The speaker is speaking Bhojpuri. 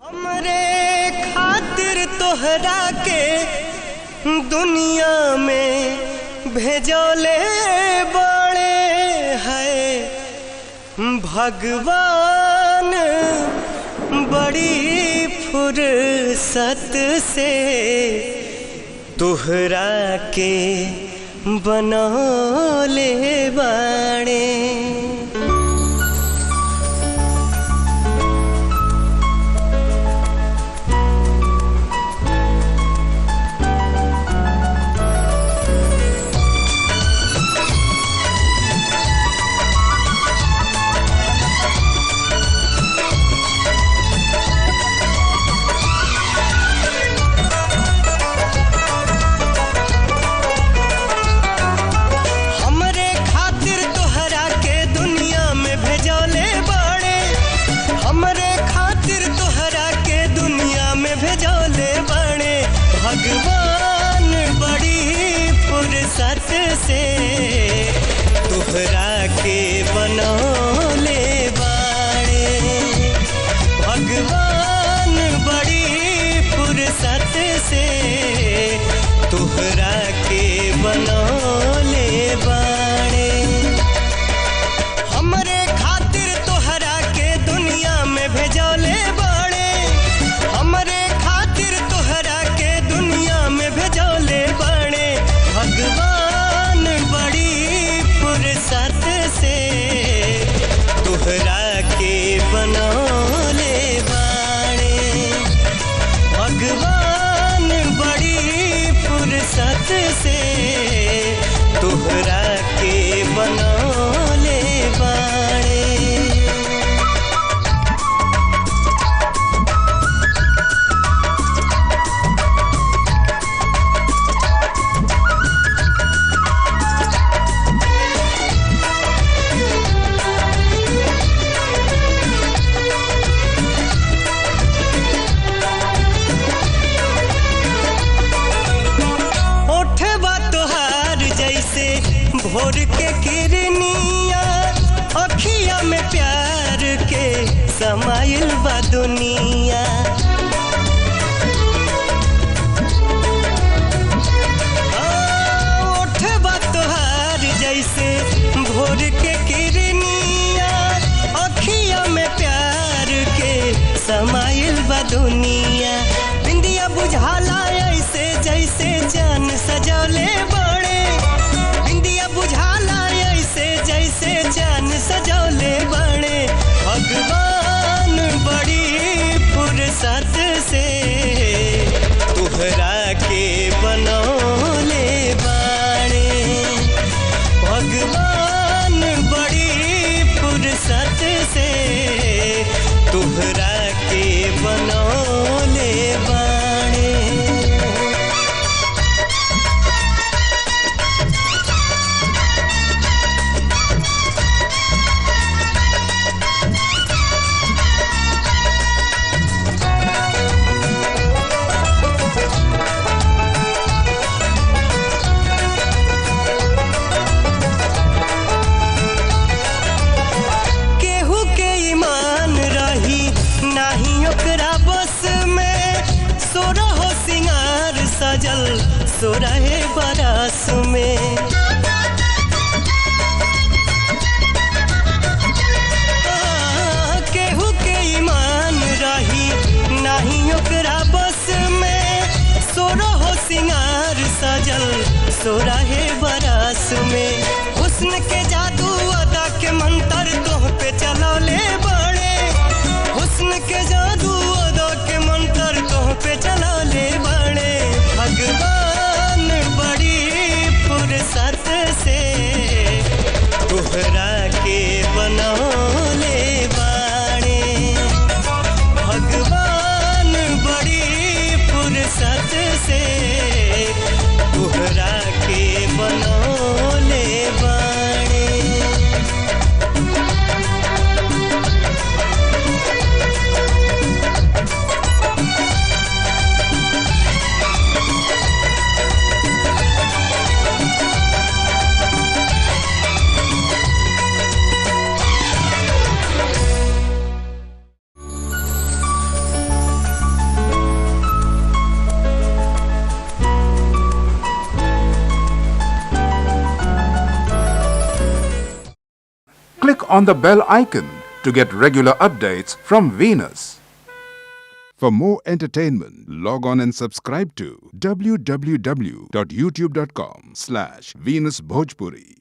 हमरे खातिर तोहरा के दुनिया में भेजोले बड़े हैं भगवान बड़ी फुर्सत से तोहरा के बनौले बाड़े। भगवान बड़ी फुर्सत से तोहरा के बनौले बाड़े। भगवान बड़ी फुर्सत से तोहरा के बनौले बाड़े। हमरे खातिर तोहरा के दुनिया में भेजौले बाड़े। हमरे खातिर तोहरा के दुनिया में भेजौले बाड़े। भगवान बड़ी फुर्सत से तोहरा के बनौले बाड़े। भगवान बड़ी फुर्सत से तोहरा के बनौले बाड़े। भोर के किरनिया अखिया में प्यार के समाइल बा दुनिया। ओठबा तोहार जैसे भोर के किरनिया अखिया में प्यार के समाइल बा दुनिया। बिंदिया बुझाला ऐसे जैसे जान सजौले बड़े। बुझाला ऐसे जैसे जान सजौले बड़े। भगवान बड़ी फुर्सत से तोहरा के बनौले बाड़े। भगवान बड़ी फुर्सत से तोहरा के बनौले बाड़े। सजल सोरहे बरस में केहू के ईमान रही नहीं ओकरा बस में। सोरहो सिंगार सजल सोरहे बरस में। हुस्न के जादू अदा के मंत्र तोह पे चलौले बड़े। हुस्न के जादू अदा के मंत्र तोह पे चलौले बड़े। भगवान बड़ी फुर्सत से तोहरा के बनौले बाड़े। भगवान बड़ी फुर्सत से तोहरा के बनौले बाड़े। click on the bell icon to get regular updates from Venus. For more entertainment, log on and subscribe to www.youtube.com/Venus Bhojpuri.